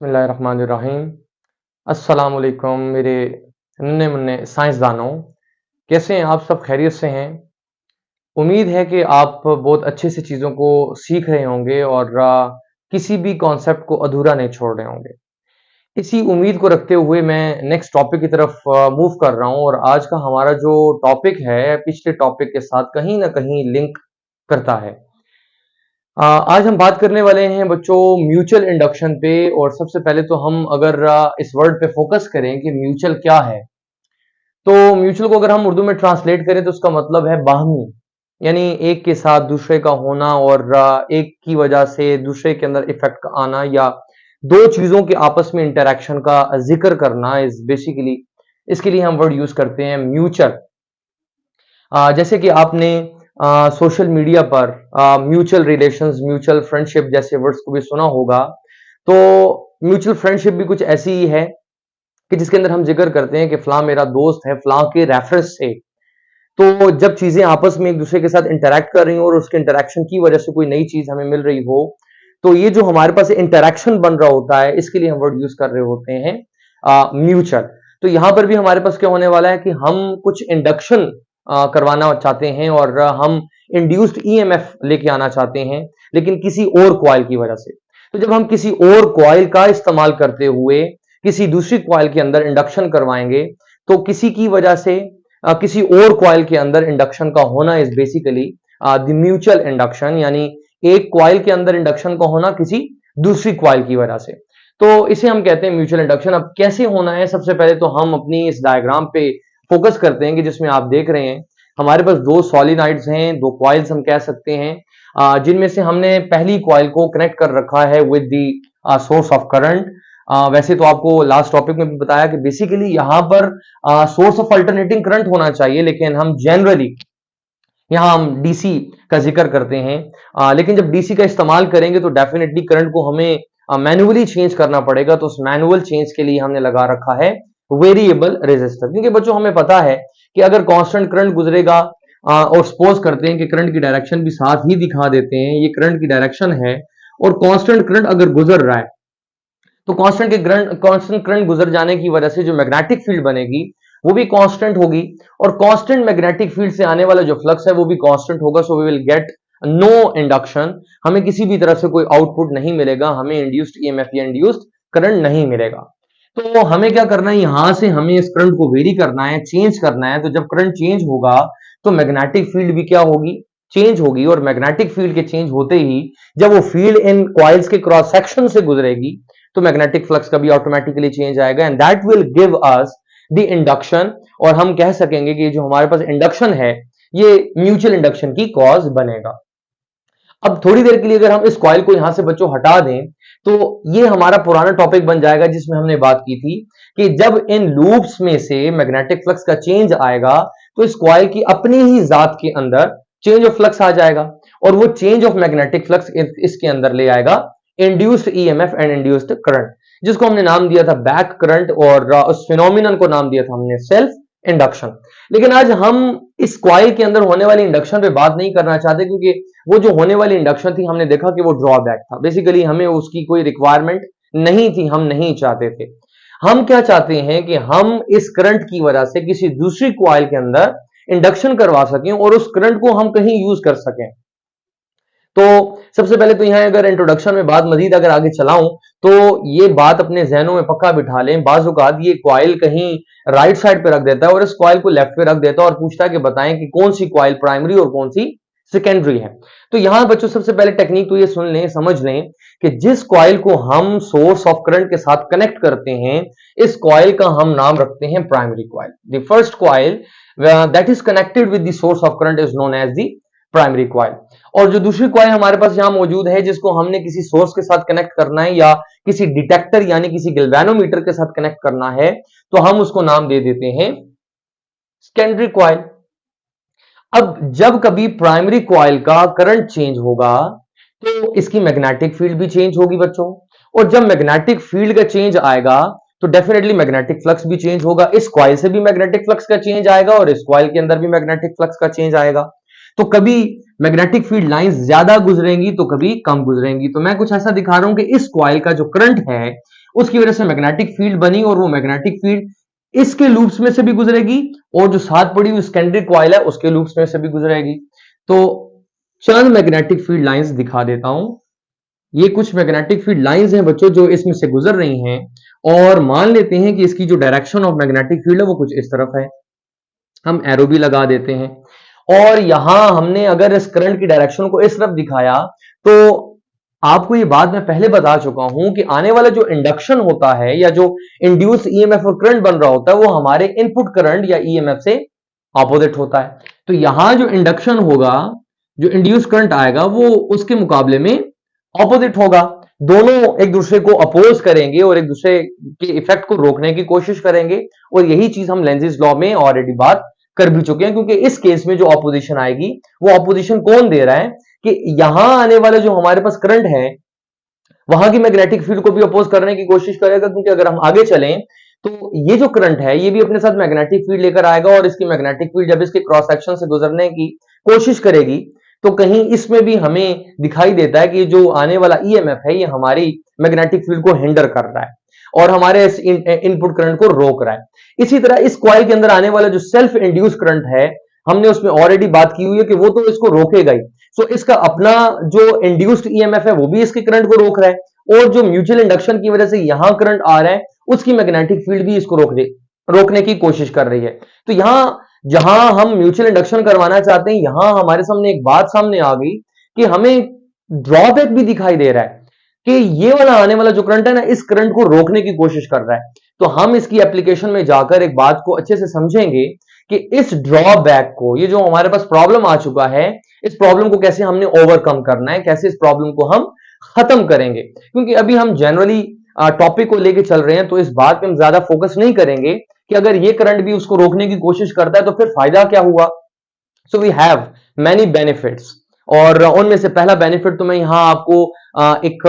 बिस्मिल्लाहिर्रहमानिर्रहीम। अस्सलाम वालेकुम मेरे नन्हे मुन्ने साइंसदानों। कैसे हैं आप? सब खैरियत से हैं? उम्मीद है कि आप बहुत अच्छे से चीज़ों को सीख रहे होंगे और किसी भी कॉन्सेप्ट को अधूरा नहीं छोड़ रहे होंगे। इसी उम्मीद को रखते हुए मैं नेक्स्ट टॉपिक की तरफ मूव कर रहा हूँ और आज का हमारा जो टॉपिक है पिछले टॉपिक के साथ कहीं न कहीं लिंक करता है। आज हम बात करने वाले हैं बच्चों म्यूचुअल इंडक्शन पे। और सबसे पहले तो हम अगर इस वर्ड पे फोकस करें कि म्यूचुअल क्या है, तो म्यूचुअल को अगर हम उर्दू में ट्रांसलेट करें तो उसका मतलब है बाहमी, यानी एक के साथ दूसरे का होना और एक की वजह से दूसरे के अंदर इफेक्ट का आना या दो चीजों के आपस में इंटरेक्शन का जिक्र करना इज बेसिकली इसके लिए हम वर्ड यूज करते हैं म्यूचुअल। जैसे कि आपने सोशल मीडिया पर म्यूचुअल रिलेशंस, म्यूचुअल फ्रेंडशिप जैसे वर्ड्स को भी सुना होगा। तो म्यूचुअल फ्रेंडशिप भी कुछ ऐसी ही है कि जिसके अंदर हम जिक्र करते हैं कि फलां मेरा दोस्त है फलां के रेफरेंस से। तो जब चीजें आपस में एक दूसरे के साथ इंटरेक्ट कर रही हो और उसके इंटरेक्शन की वजह से कोई नई चीज हमें मिल रही हो, तो ये जो हमारे पास इंटरेक्शन बन रहा होता है इसके लिए हम वर्ड यूज कर रहे होते हैं म्यूचुअल। तो यहां पर भी हमारे पास क्या होने वाला है कि हम कुछ इंडक्शन करवाना चाहते हैं और हम इंड्यूस्ड ईएमएफ लेके आना चाहते हैं, लेकिन किसी और कॉइल की वजह से। तो जब हम किसी और कॉइल का इस्तेमाल करते हुए किसी दूसरी कॉइल के अंदर इंडक्शन करवाएंगे, तो किसी की वजह से किसी और कॉइल के अंदर इंडक्शन का होना is basically the mutual induction, यानी एक कॉइल के अंदर इंडक्शन का होना किसी दूसरी कॉइल की वजह से। तो इसे हम कहते हैं म्यूचुअल इंडक्शन। अब कैसे होना है, सबसे पहले तो हम अपनी इस डायग्राम पे फोकस करते हैं कि जिसमें आप देख रहे हैं हमारे पास दो सॉलिनॉइड्स हैं, दो कॉइल्स हम कह सकते हैं, जिनमें से हमने पहली कॉइल को कनेक्ट कर रखा है with the source of current. वैसे तो आपको लास्ट टॉपिक में भी बताया कि बेसिकली यहां पर सोर्स ऑफ अल्टरनेटिंग करंट होना चाहिए, लेकिन हम जनरली यहाँ हम डीसी का जिक्र करते हैं। लेकिन जब डीसी का इस्तेमाल करेंगे तो डेफिनेटली करंट को हमें मैनुअली चेंज करना पड़ेगा। तो उस मैनुअल चेंज के लिए हमने लगा रखा है वेरिएबल रेजिस्टर, क्योंकि बच्चों हमें पता है कि अगर कांस्टेंट करंट गुजरेगा और सपोज करते हैं कि करंट की डायरेक्शन भी साथ ही दिखा देते हैं, ये करंट की डायरेक्शन है और कांस्टेंट करंट अगर गुजर रहा है, तो कांस्टेंट करंट गुजर जाने की वजह से जो मैग्नेटिक फील्ड बनेगी वो भी कांस्टेंट होगी और कांस्टेंट मैग्नेटिक फील्ड से आने वाला जो फ्लक्स है वो भी कांस्टेंट होगा। So we will get no induction, हमें किसी भी तरह से कोई आउटपुट नहीं मिलेगा, हमें इंड्यूस्ड ईएमएफ या इंड्यूस्ड करंट नहीं मिलेगा। तो हमें क्या करना है, यहां से हमें इस करंट को वेरी करना है, चेंज करना है। तो जब करंट चेंज होगा तो मैग्नेटिक फील्ड भी क्या होगी, चेंज होगी। और मैग्नेटिक फील्ड के चेंज होते ही जब वो फील्ड इन कॉइल्स के क्रॉस सेक्शन से गुजरेगी तो मैग्नेटिक फ्लक्स का भी ऑटोमेटिकली चेंज आएगा and that will give us the induction. और हम कह सकेंगे कि जो हमारे पास इंडक्शन है ये म्यूचुअल इंडक्शन की कॉज बनेगा। अब थोड़ी देर के लिए अगर हम इस कॉइल को यहां से बच्चों हटा दें तो ये हमारा पुराना टॉपिक बन जाएगा जिसमें हमने बात की थी कि जब इन लूप्स में से मैग्नेटिक फ्लक्स का चेंज आएगा तो इस कॉइल की अपनी ही जात के अंदर चेंज ऑफ फ्लक्स आ जाएगा और वो चेंज ऑफ मैग्नेटिक फ्लक्स इसके अंदर ले आएगा induced EMF and induced current, जिसको हमने नाम दिया था बैक करंट और उस फिनोमिनन को नाम दिया था हमने सेल्फ इंडक्शन। लेकिन आज हम इस कॉइल के अंदर होने वाली इंडक्शन पे बात नहीं करना चाहते, क्योंकि वो जो होने वाली इंडक्शन थी हमने देखा कि वो ड्रॉबैक था, बेसिकली हमें उसकी कोई रिक्वायरमेंट नहीं थी, हम नहीं चाहते थे। हम क्या चाहते हैं कि हम इस करंट की वजह से किसी दूसरी कॉइल के अंदर इंडक्शन करवा सकें और उस करंट को हम कहीं यूज कर सकें। तो सबसे पहले तो यहां अगर इंट्रोडक्शन में बात मजीद अगर आगे चलाऊं तो ये बात अपने जहनों में पक्का बिठा लें, बाज़-औक़ात ये कॉइल कहीं राइट साइड पे रख देता है और इस कॉइल को लेफ्ट पे रख देता है और पूछता है कि बताएं कि कौन सी कॉइल प्राइमरी और कौन सी सेकेंडरी है। तो यहां बच्चों सबसे पहले टेक्निक तो ये सुन लें, समझ लें कि जिस कॉइल को हम सोर्स ऑफ करंट के साथ कनेक्ट करते हैं इस कॉइल का हम नाम रखते हैं primary coil. The first coil that is connected with the source of current is known as the primary coil. और जो दूसरी कॉइल हमारे पास यहां मौजूद है जिसको हमने किसी सोर्स के साथ कनेक्ट करना है या किसी डिटेक्टर यानी किसी गैल्वेनोमीटर के साथ कनेक्ट करना है, तो हम उसको नाम दे देते हैं सेकेंडरी कॉइल। अब जब कभी प्राइमरी कॉइल का करंट चेंज होगा तो इसकी मैग्नेटिक फील्ड भी चेंज होगी बच्चों, और जब मैग्नेटिक फील्ड का चेंज आएगा तो डेफिनेटली मैग्नेटिक फ्लक्स भी चेंज होगा। इस कॉइल से भी मैग्नेटिक फ्लक्स का चेंज आएगा और इस कॉइल के अंदर भी मैग्नेटिक फ्लक्स का चेंज आएगा। तो कभी मैग्नेटिक फील्ड लाइंस ज्यादा गुजरेंगी तो कभी कम गुजरेंगी। तो मैं कुछ ऐसा दिखा रहा हूं कि इस कॉइल का जो करंट है उसकी वजह से मैग्नेटिक फील्ड बनी और वो मैग्नेटिक फील्ड इसके लूप्स में से भी गुजरेगी और जो साथ पड़ी हुई सेकेंडरी कॉइल है उसके लूप्स में से भी गुजरेगी। तो चंद मैग्नेटिक फील्ड लाइंस दिखा देता हूं। ये कुछ मैग्नेटिक फील्ड लाइंस हैं बच्चों जो इसमें से गुजर रही हैं, और मान लेते हैं कि इसकी जो डायरेक्शन ऑफ मैग्नेटिक फील्ड है वो कुछ इस तरफ है। हम एरो भी लगा देते हैं, और यहां हमने अगर इस करंट की डायरेक्शन को इस तरफ दिखाया तो आपको ये बात मैं पहले बता चुका हूं कि आने वाला जो इंडक्शन होता है या जो इंड्यूस ईएमएफ और करंट बन रहा होता है वो हमारे इनपुट करंट या ईएमएफ से ऑपोजिट होता है। तो यहां जो इंडक्शन होगा, जो इंड्यूस करंट आएगा वो उसके मुकाबले में ऑपोजिट होगा। दोनों एक दूसरे को अपोज करेंगे और एक दूसरे के इफेक्ट को रोकने की कोशिश करेंगे, और यही चीज हम लेंज़ेस लॉ में ऑलरेडी बात कर भी चुके हैं। क्योंकि इस केस में जो ऑपोजिशन आएगी वो ऑपोजिशन कौन दे रहा है कि यहां आने वाला जो हमारे पास करंट है वहां की मैग्नेटिक फील्ड को भी अपोज करने की कोशिश करेगा। क्योंकि अगर हम आगे चलें तो ये जो करंट है ये भी अपने साथ मैग्नेटिक फील्ड लेकर आएगा, और इसकी मैग्नेटिक फील्ड जब इसके क्रॉस सेक्शन से गुजरने की कोशिश करेगी तो कहीं इसमें भी हमें दिखाई देता है कि जो आने वाला ईएमएफ है ये हमारी मैग्नेटिक फील्ड को हिंडर कर रहा है और हमारे इनपुट करंट को रोक रहा है। इसी तरह इस कॉइल के अंदर आने वाला जो सेल्फ इंड्यूस करंट है हमने उसमें ऑलरेडी बात की हुई है कि वो तो इसको रोकेगा ही। सो इसका अपना जो इंड्यूस्ड ईएमएफ है वो भी इसके करंट को रोक रहा है, और जो म्यूचुअल इंडक्शन की वजह से यहां करंट आ रहा है उसकी मैग्नेटिक फील्ड भी इसको रोकने की कोशिश कर रही है। तो यहां जहां हम म्यूचुअल इंडक्शन करवाना चाहते हैं यहां हमारे सामने एक बात सामने आ गई कि हमें ड्रॉबैक भी दिखाई दे रहा है कि ये वाला आने वाला जो करंट है ना इस करंट को रोकने की कोशिश कर रहा है। तो हम इसकी एप्लीकेशन में जाकर एक बात को अच्छे से समझेंगे कि इस ड्रॉबैक को, ये जो हमारे पास प्रॉब्लम आ चुका है, इस प्रॉब्लम को कैसे हमने ओवरकम करना है, कैसे इस प्रॉब्लम को हम खत्म करेंगे। क्योंकि अभी हम जनरली टॉपिक को लेके चल रहे हैं तो इस बात पे हम ज्यादा फोकस नहीं करेंगे कि अगर ये करंट भी उसको रोकने की कोशिश करता है तो फिर फायदा क्या हुआ। So we have many benefits, और उनमें से पहला बेनिफिट तो मैं यहां आपको एक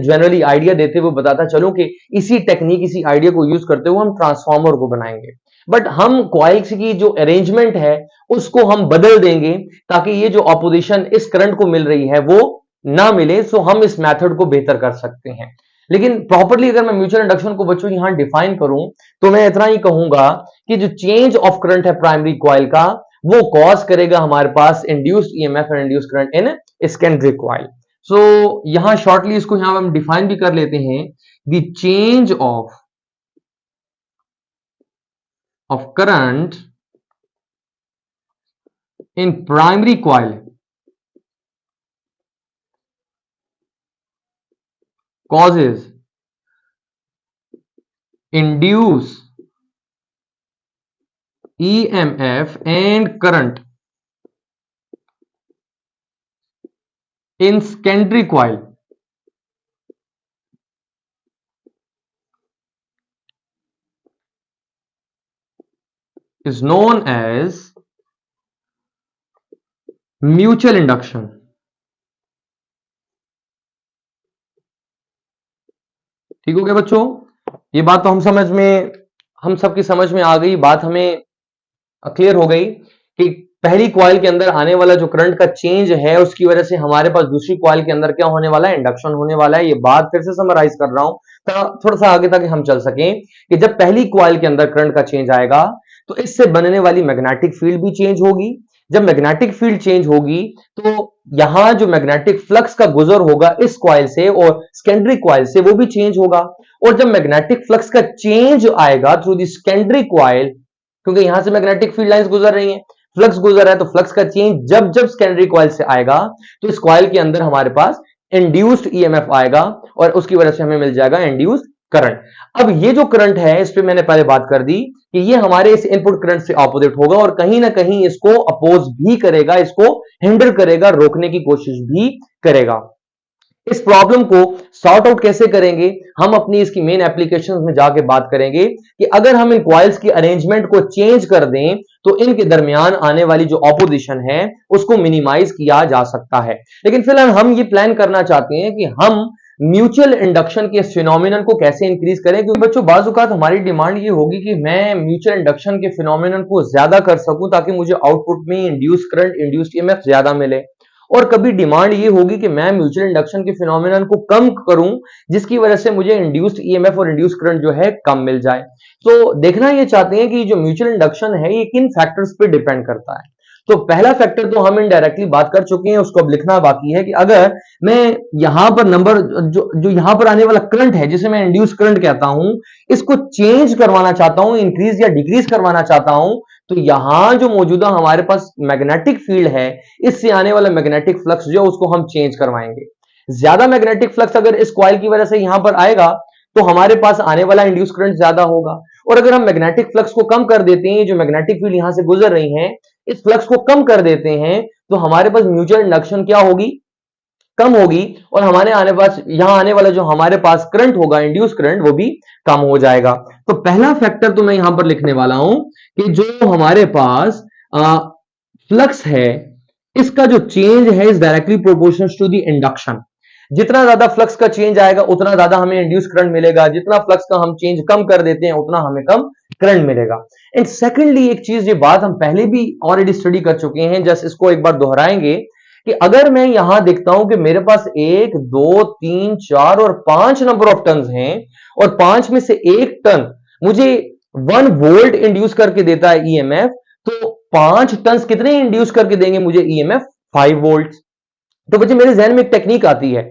जनरली आइडिया देते हुए बताता चलूं कि इसी टेक्निक, इसी आइडिया को यूज करते हुए हम ट्रांसफार्मर को बनाएंगे, बट हम कॉइल्स की जो अरेंजमेंट है उसको हम बदल देंगे ताकि ये जो ऑपोजिशन इस करंट को मिल रही है वो ना मिले। सो हम इस मेथड को बेहतर कर सकते हैं। लेकिन प्रॉपर्ली अगर मैं म्यूचुअल इंडक्शन को बच्चों यहां डिफाइन करूं तो मैं इतना ही कहूंगा कि जो चेंज ऑफ करंट है प्राइमरी कॉइल का वो कॉज करेगा हमारे पास induced EMF and induced current in secondary coil. So यहां शॉर्टली इसको यहां हम डिफाइन भी कर लेते हैं। The change of current in primary coil causes induce EMF and current in secondary coil is known as mutual induction। ठीक हो गया बच्चों, ये बात तो हम सबकी समझ में आ गई। बात हमें क्लियर हो गई कि पहली कॉइल के अंदर आने वाला जो करंट का चेंज है उसकी वजह से हमारे पास दूसरी कॉइल के अंदर क्या होने वाला है, इंडक्शन होने वाला है। ये बात फिर से समराइज कर रहा हूं थोड़ा सा आगे ताकि हम चल सकें कि जब पहली कॉइल के अंदर करंट का चेंज आएगा तो इससे बनने वाली मैग्नेटिक फील्ड भी चेंज होगी। जब मैग्नेटिक फील्ड चेंज होगी तो यहां जो मैग्नेटिक फ्लक्स का गुजर होगा इस कॉइल से और सेकेंडरी कॉइल से वो भी चेंज होगा। और जब मैग्नेटिक फ्लक्स का चेंज आएगा थ्रू द सेकेंडरी कॉइल, क्योंकि यहां से मैग्नेटिक फील्ड लाइंस गुजर रही हैं, फ्लक्स गुजर रहा है, तो फ्लक्स का चेंज जब जब सेकेंडरी कॉइल से आएगा तो इस कॉइल के अंदर हमारे पास इंड्यूस्ड ईएमएफ आएगा और उसकी वजह से हमें मिल जाएगा इंड्यूस्ड करंट। अब ये जो करंट है इस पे मैंने पहले बात कर दी कि ये हमारे इस इनपुट करंट से ऑपोजिट होगा और कहीं ना कहीं इसको अपोज भी करेगा, इसको हिंडर करेगा, रोकने की कोशिश भी करेगा। इस प्रॉब्लम को सॉर्ट आउट कैसे करेंगे हम अपनी इसकी मेन एप्लीकेशंस में जाके बात करेंगे कि अगर हम इन कॉइल्स की अरेंजमेंट को चेंज कर दें तो इनके दरमियान आने वाली जो ऑपोजिशन है उसको मिनिमाइज किया जा सकता है। लेकिन फिलहाल हम ये प्लान करना चाहते हैं कि हम म्यूचुअल इंडक्शन के फिनोमिनन को कैसे इंक्रीज करें, क्योंकि बच्चों बाज़ औक़ात हमारी डिमांड ये होगी कि मैं म्यूचुअल इंडक्शन के फिनोमिनन को ज्यादा कर सकूं ताकि मुझे आउटपुट में इंड्यूस करंट, इंड्यूस्ड ईएमएफ ज्यादा मिले। और कभी डिमांड ये होगी कि मैं म्यूचुअल इंडक्शन के फिनोमेनन को कम करूं, जिसकी वजह से मुझे इंड्यूस्ड ईएमएफ और इंड्यूस्ड करंट जो है कम मिल जाए। तो देखना ये चाहते हैं कि जो म्यूचुअल इंडक्शन है ये किन फैक्टर्स पे डिपेंड करता है। तो पहला फैक्टर तो हम इनडायरेक्टली बात कर चुके हैं, उसको अब लिखना बाकी है कि अगर मैं यहां पर नंबर जो यहां पर आने वाला करंट है, जिसे मैं इंड्यूस करंट कहता हूं, इसको चेंज करवाना चाहता हूं, इंक्रीज या डिक्रीज करवाना चाहता हूं, तो यहां जो मौजूदा हमारे पास मैग्नेटिक फील्ड है, इससे आने वाला मैग्नेटिक फ्लक्स जो उसको हम चेंज करवाएंगे। ज्यादा मैग्नेटिक फ्लक्स अगर इस कॉइल की वजह से यहां पर आएगा तो हमारे पास आने वाला इंड्यूस करंट ज्यादा होगा। और अगर हम मैग्नेटिक फ्लक्स को कम कर देते हैं, जो मैग्नेटिक फील्ड यहां से गुजर रही है, इस फ्लक्स को कम कर देते हैं, तो हमारे पास म्यूचुअल इंडक्शन क्या होगी, कम होगी, और हमारे आने पास यहां आने वाला जो हमारे पास करंट होगा, इंड्यूस करंट, वो भी कम हो जाएगा। तो पहला फैक्टर तो मैं यहां पर लिखने वाला हूं कि जो हमारे पास फ्लक्स है, इसका जो चेंज है is directly proportional to the induction. जितना ज्यादा फ्लक्स का चेंज आएगा उतना ज्यादा हमें इंड्यूस करंट मिलेगा, जितना फ्लक्स का हम चेंज कम कर देते हैं उतना हमें कम करंट मिलेगा। एंड सेकेंडली एक चीज, ये बात हम पहले भी ऑलरेडी स्टडी कर चुके हैं, जस्ट इसको एक बार दोहराएंगे कि अगर मैं यहां देखता हूं कि मेरे पास 1 2 3 4 और 5 नंबर ऑफ टन्स हैं, और 5 में से एक टन मुझे 1 वोल्ट इंड्यूस करके देता है ईएमएफ, तो 5 टन्स कितने इंड्यूस करके देंगे मुझे ईएमएफ? 5 वोल्ट। तो बच्चे मेरे जहन में एक टेक्निक आती है,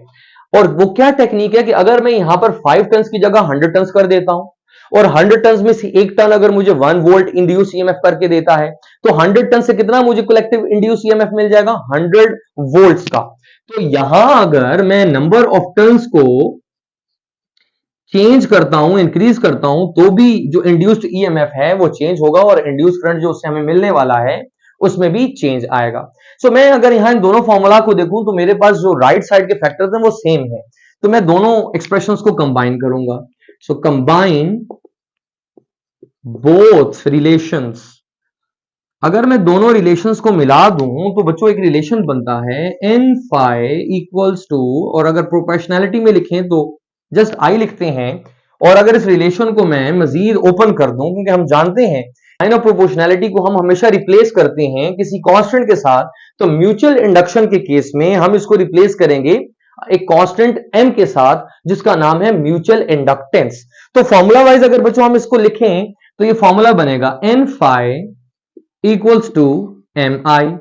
और वो क्या टेक्निक है कि अगर मैं यहां पर 5 टन्स की जगह 100 टन्स कर देता हूं, और 100 टन्स में से एक टन अगर मुझे 1 वोल्ट इंड्यूस ईएमएफ करके देता है, तो 100 टन से कितना मुझे कलेक्टिव इंड्यूस ईएमएफ मिल जाएगा? 100 वोल्ट्स का। तो यहां अगर मैं नंबर ऑफ टन्स को चेंज करता हूं, इंक्रीज करता हूं, तो भी जो इंड्यूस्ड ईएमएफ है वो चेंज होगा, और इंड्यूस्ड करंट जो उससे हमें मिलने वाला है उसमें भी चेंज आएगा। सो मैं अगर यहां इन दोनों फॉर्मूला को देखूं तो मेरे पास जो राइट साइड के फैक्टर्स हैं वो सेम है, तो मैं दोनों एक्सप्रेशंस को कंबाइन करूंगा। सो कंबाइन बोथ रिलेशंस। अगर मैं दोनों रिलेशंस को मिला दूं तो बच्चों एक रिलेशन बनता है n फाई इक्वल्स टू, और अगर प्रोपोर्शनैलिटी में लिखें तो जस्ट आई लिखते हैं, और अगर इस रिलेशन को मैं मजीद ओपन कर दूं, क्योंकि हम जानते हैं साइन ऑफ प्रोपोर्शनैलिटी को हम हमेशा रिप्लेस करते हैं किसी कांस्टेंट के साथ, तो म्यूचुअल इंडक्शन के केस में हम इसको रिप्लेस करेंगे एक कांस्टेंट m के साथ, जिसका नाम है म्यूचुअल इंडक्टेंस। तो फॉर्मूला वाइज अगर बच्चों हम इसको लिखें तो ये फॉर्मूला बनेगा n phi equals to M I.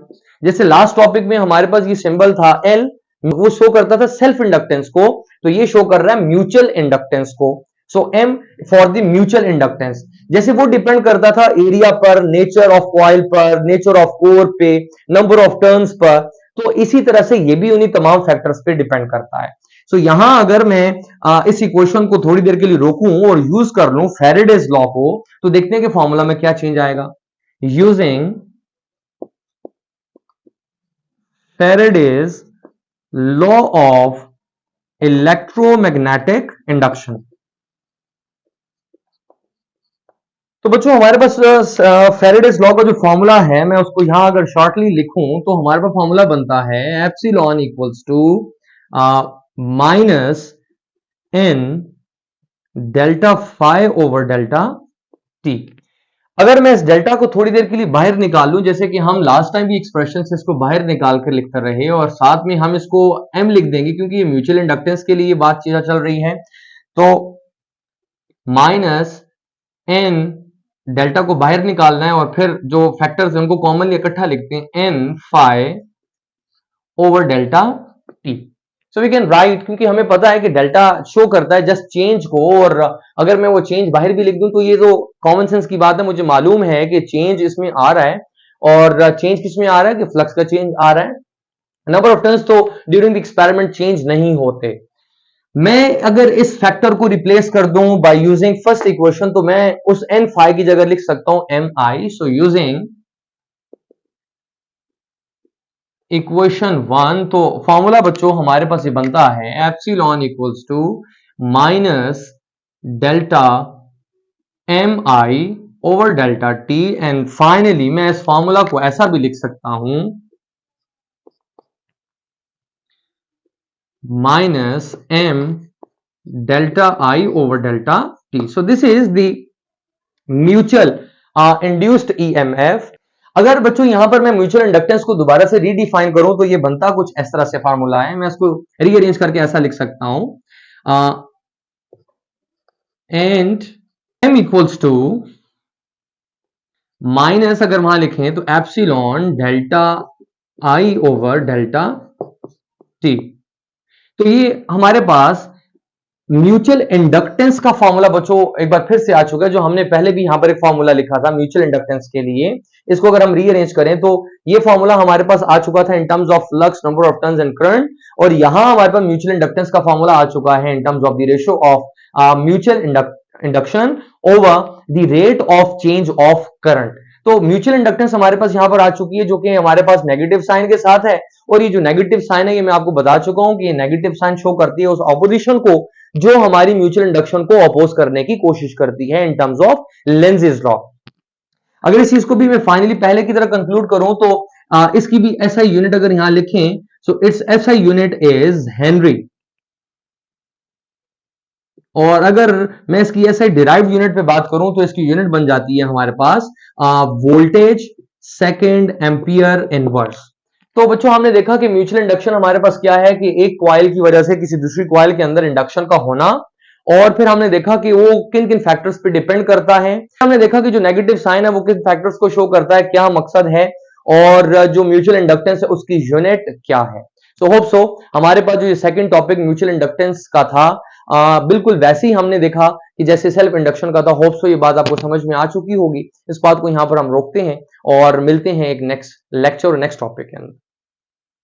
जैसे लास्ट टॉपिक में हमारे पास ये सिंबल था L, वो शो करता था सेल्फ इंडक्टेंस को, तो ये शो कर रहा है म्यूचुअल इंडक्टेंस को। सो M for the mutual inductance. जैसे वो डिपेंड करता था एरिया पर, नेचर ऑफ कॉइल पर, नेचर ऑफ कोर पे, नंबर ऑफ टर्न्स पर, तो इसी तरह से ये भी उन्हीं तमाम फैक्टर्स पे डिपेंड करता है। सो यहां अगर मैं इस इक्वेशन को थोड़ी देर के लिए रोकूं और यूज कर लूं फैराडेज लॉ को, तो देखते हैं कि फॉर्मूला में क्या चेंज आएगा। Using Faraday's law of electromagnetic induction। तो बच्चों हमारे पास फेरेडेज लॉ का जो फॉर्मूला है, मैं उसको यहां अगर शॉर्टली लिखूं तो हमारे पास फॉर्मूला बनता है epsilon equals to minus n delta phi over delta t। अगर मैं इस डेल्टा को थोड़ी देर के लिए बाहर निकाल लूं, जैसे कि हम लास्ट टाइम भी एक्सप्रेशन से इसको बाहर निकाल कर लिखते रहे, और साथ में हम इसको m लिख देंगे क्योंकि ये म्यूचुअल इंडक्टेंस के लिए बात चल रही है, तो माइनस n डेल्टा को बाहर निकालना है, और फिर जो फैक्टर्स हैं उनको कॉमनली इकट्ठा लिखते हैं n phi over delta t। So we can write, क्योंकि हमें पता है कि डेल्टा शो करता है जस्ट चेंज को, और अगर मैं वो चेंज बाहर भी लिख दूं तो ये तो कॉमन सेंस की बात है, मुझे मालूम है कि चेंज इसमें आ रहा है, और चेंज किसमें आ रहा है कि फ्लक्स का चेंज आ रहा है। नंबर ऑफ टर्न्स तो ड्यूरिंग द एक्सपेरिमेंट चेंज नहीं होते। मैं अगर इस फैक्टर को रिप्लेस कर दूं बाय यूजिंग फर्स्ट इक्वेशन, तो मैं उस n फाई की जगह लिख सकता हूं M I. So using equation 1, तो फॉर्मूला बच्चों हमारे पास ये बनता है epsilon equals to minus delta M I over delta T, and finally मैं इस फॉर्मूला को ऐसा भी लिख सकता हूं minus M delta I over delta T. So this is the mutual induced EMF. अगर बच्चों यहां पर मैं म्यूचुअल इंडक्टेंस को दोबारा से रीडिफाइन करूं तो ये बनता कुछ इस तरह से फार्मूला है, मैं इसको रीअरेंज करके ऐसा लिख सकता हूं, and m equals to minus, अगर वहां लिखें तो epsilon delta I over delta T. तो ये हमारे पास म्यूचुअल इंडक्टेंस का फॉर्मूला बच्चों एक बार फिर से आ चुका है, जो हमने पहले भी यहां पर एक फॉर्मूला लिखा था म्यूचुअल इंडक्टेंस के लिए। इसको अगर हम रीअरेंज करें तो ये फॉर्मूला हमारे पास आ चुका था in terms of flux, number of turns and current, और यहां हमारे पास म्यूचुअल इंडक्टेंस का फॉर्मूला आ चुका है in terms of the ratio of mutual induction over the rate of change of current. तो म्यूचुअल इंडक्टेंस हमारे पास यहां पर आ चुकी है, जो कि हमारे पास नेगेटिव साइन के साथ है, और ये जो नेगेटिव साइन है ये मैं आपको बता चुका हूं कि ये नेगेटिव साइन शो करती है उस ऑपोजिशन को जो हमारी म्यूचुअल इंडक्शन को अपोज करने की कोशिश करती है इन टर्म्स ऑफ लेंज़ेस लॉ। अगर इस चीज को भी मैं फाइनली पहले की तरह कंक्लूड करूं तो इसकी भी एसआई यूनिट अगर यहां लिखें, so it's SI unit is Henry, और अगर मैं इसकी एसआई डिराइव्ड यूनिट पे बात करूं तो इसकी यूनिट बन जाती है हमारे पास वोल्टेज सेकेंड एम्पियर इनवर्स। तो बच्चों हमने देखा कि म्यूचुअल इंडक्शन हमारे पास क्या है कि एक कॉइल की वजह से किसी दूसरी कॉइल के अंदर इंडक्शन का होना, और फिर हमने देखा कि वो किन किन फैक्टर्स पे डिपेंड करता है। हमने देखा कि जो नेगेटिव साइन है वो किन फैक्टर्स को शो करता है, क्या मकसद है, और जो म्यूचुअल इंडक्टेंस है उसकी यूनिट क्या है। सो होप सो हमारे पास जो ये सेकंड टॉपिक म्यूचुअल इंडक्टेंस का था, बिल्कुल वैसे ही हमने देखा कि जैसे सेल्फ इंडक्शन का था। होप सो ये बात आपको समझ में आ चुकी होगी। इस बात को यहां पर हम रोकते हैं और मिलते हैं एक नेक्स्ट लेक्चर और नेक्स्ट टॉपिक के अंदर।